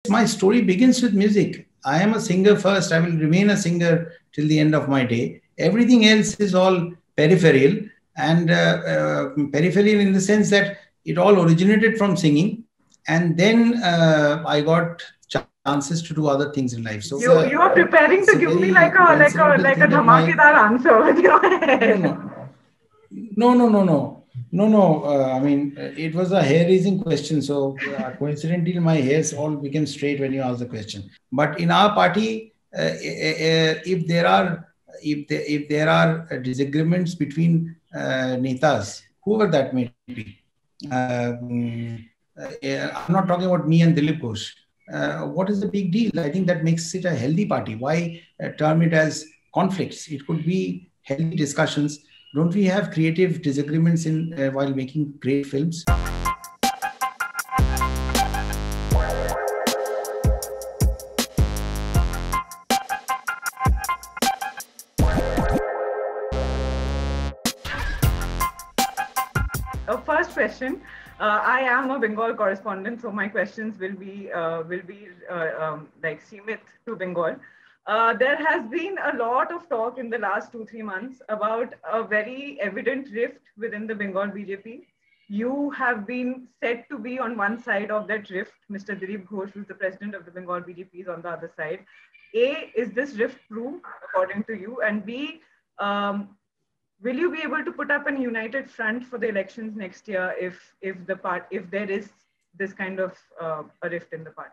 my story begins with music. I am a singer first. I will remain a singer till the end of my day. Everything else is all peripheral, and peripheral in the sense that it all originated from singing, and then I got chances to do other things in life. So you are preparing to give me like a dhamakedar answer with your head. No. I mean, it was a hair-raising question. So coincidentally, my hairs all became straight when you asked the question. But in our party, if there are disagreements between netas, whoever that may be, I'm not talking about me and Dilip Ghosh. What is the big deal? I think that makes it a healthy party. Why term it as conflicts? It could be healthy discussions. Don't we have creative disagreements in while making great films? First question. I am a Bengal correspondent, so my questions will be like Simit to Bengal. There has been a lot of talk in the last 2-3 months about a very evident rift within the Bengal BJP. You have been said to be on one side of that rift. Mr. Dilip Ghosh, who's the president of the Bengal BJP, is on the other side. A, is this rift true according to you? And B, will you be able to put up an united front for the elections next year if there is this kind of a rift in the party?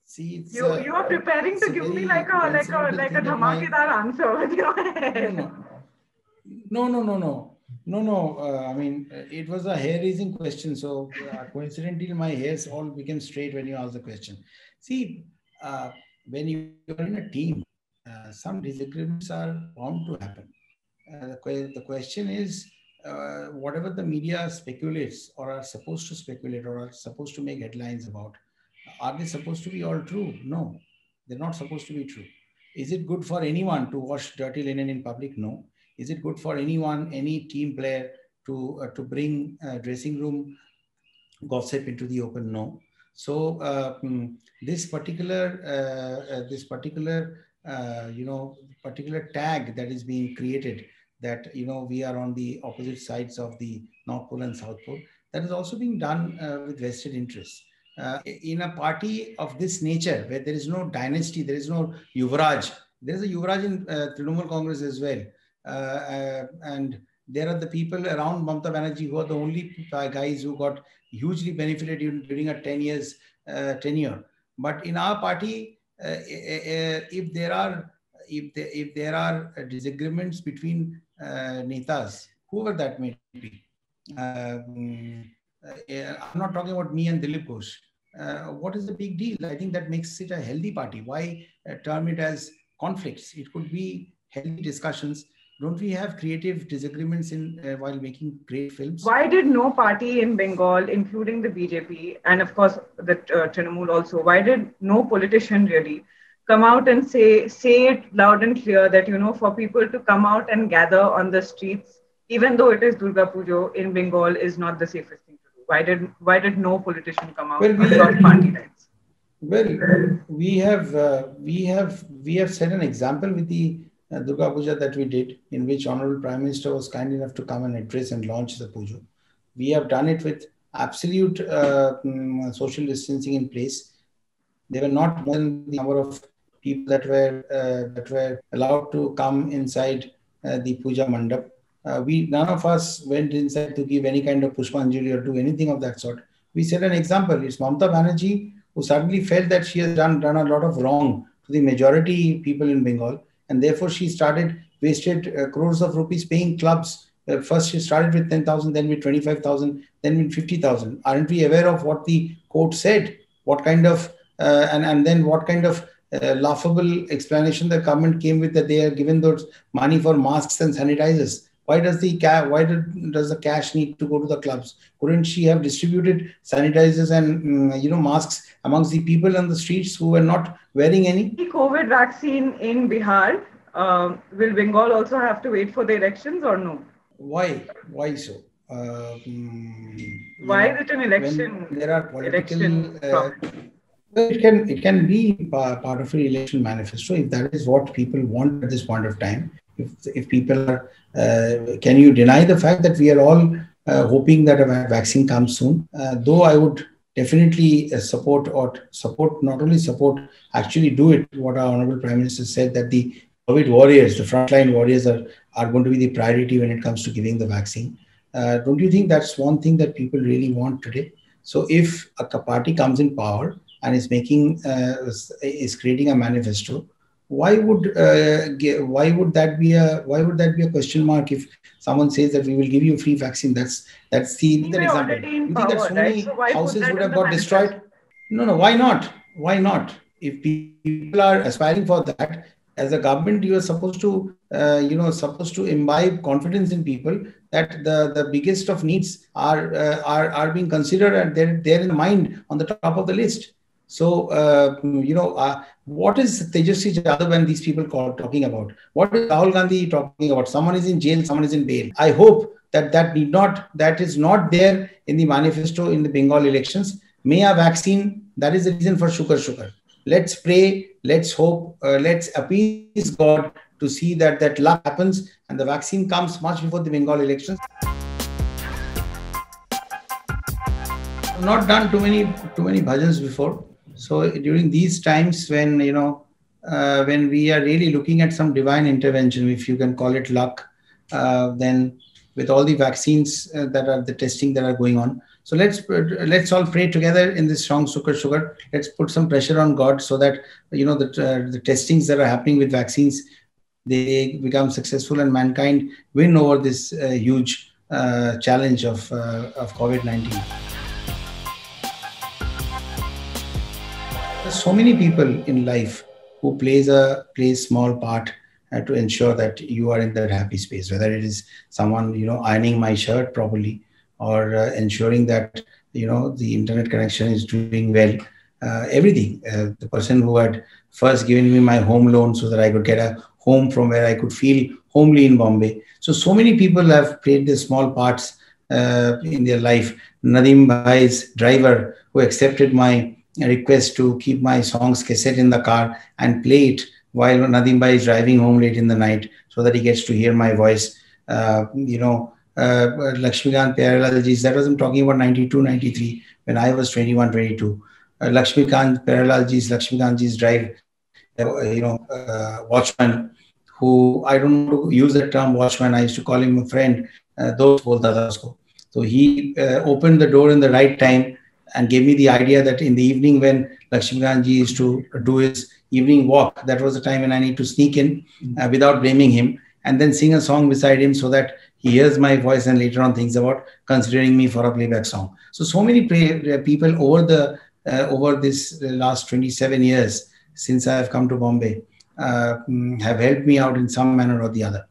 See, you are preparing to give me like a dhamakedar answer with your head. No. I mean, it was a hair-raising question. So coincidentally, my hairs all became straight when you asked the question. See, when you're in a team, some disagreements are bound to happen. The question is, whatever the media speculates or are supposed to speculate or are supposed to make headlines about, are they supposed to be all true? No, they're not supposed to be true. Is it good for anyone to wash dirty linen in public? No. Is it good for anyone, any team player to bring dressing room gossip into the open? No. So this particular tag that is being created, that we are on the opposite sides of the North Pole and South Pole, that is also being done with vested interests. In a party of this nature, where there is no dynasty, there is no Yuvraj. There is a Yuvraj in Trinamool Congress as well. And there are the people around Mamata Banerjee who are the only guys who got hugely benefited during a 10 years tenure. But in our party, if there are disagreements between netas, whoever that may be, I'm not talking about me and Dilip Ghosh. What is the big deal? I think that makes it a healthy party. Why term it as conflicts? It could be healthy discussions. Don't we have creative disagreements in while making great films? Why did no party in Bengal, including the BJP and of course the Trinamool also, why did no politician really come out and say it loud and clear that, for people to come out and gather on the streets, even though it is Durga Puja in Bengal, is not the safest thing to do? Why did no politician come out across party lines? Well, we have set an example with the Durga Puja that we did, in which Honorable Prime Minister was kind enough to come and address and launch the puja. We have done it with absolute social distancing in place. There were not more than the number of people that were allowed to come inside the puja mandap. None of us went inside to give any kind of pushpanjali or do anything of that sort. We set an example. It's Mamata Banerjee who suddenly felt that she has done a lot of wrong to the majority people in Bengal. And therefore, she wasted crores of rupees paying clubs. First, she started with 10,000, then with 25,000, then with 50,000. Aren't we aware of what the court said? What kind of, and then what kind of laughable explanation the government came with, that they are given those money for masks and sanitizers? Why does the cash need to go to the clubs? Couldn't she have distributed sanitizers and masks amongst the people on the streets who were not wearing any? The COVID vaccine in Bihar, will Bengal also have to wait for the elections or no? Why so? Why is it an election? when there are political, Election promise. well, it can be part of a election manifesto if that is what people want at this point of time. If people are, can you deny the fact that we are all hoping that a vaccine comes soon? Though I would definitely support, not only support, actually do it. What our Honorable Prime Minister said, that the COVID warriors, the frontline warriors, are going to be the priority when it comes to giving the vaccine. Don't you think that's one thing that people really want today? So if a party comes in power and is creating a manifesto, why would that be a question mark if someone says that we will give you free vaccine? That's the We another were example. already in You think that power, so right? So many why put houses that would in have the got manifesto? destroyed? No, why not? Why not? If people are aspiring for that, as a government, you are supposed to, supposed to imbibe confidence in people that the biggest of needs are being considered, and they're in the mind on the top of the list. So, what is Tejasvi Jadhav and these people talking about? What is Rahul Gandhi talking about? Someone is in jail, someone is in bail. I hope that is not there in the manifesto in the Bengal elections. May a vaccine, that is the reason for Shukr Shukr. Let's pray, let's hope, let's appease God to see that luck happens and the vaccine comes much before the Bengal elections. I've not done too many bhajans before. So during these times when we are really looking at some divine intervention, if you can call it luck, then with all the vaccines that are the testing that are going on, so let's all pray together in this strong sugar. Let's put some pressure on God so that the testings that are happening with vaccines, they become successful and mankind win over this huge challenge of COVID-19. There's so many people in life who plays small part to ensure that you are in that happy space. Whether it is someone ironing my shirt properly, or ensuring that the internet connection is doing well. Everything. The person who had first given me my home loan so that I could get a home from where I could feel homely in Bombay. So many people have played their small parts in their life. Nadeem Bhai's driver, who accepted my request to keep my songs cassette in the car and play it while Nadeem Bhai is driving home late in the night so that he gets to hear my voice. Lakshmikant Pyarelal, that was, I'm talking about 92, 93, when I was 21, 22. Lakshmikant ji's drive, watchman, who, I don't want to use the term watchman, I used to call him a friend, dost bolta tha usko. So he opened the door in the right time and gave me the idea that in the evening when Lakshmikant ji used to do his evening walk, that was the time when I need to sneak in without blaming him and then sing a song beside him so that he hears my voice and later on thinks about considering me for a playback song. So many people over this last 27 years since I have come to Bombay have helped me out in some manner or the other.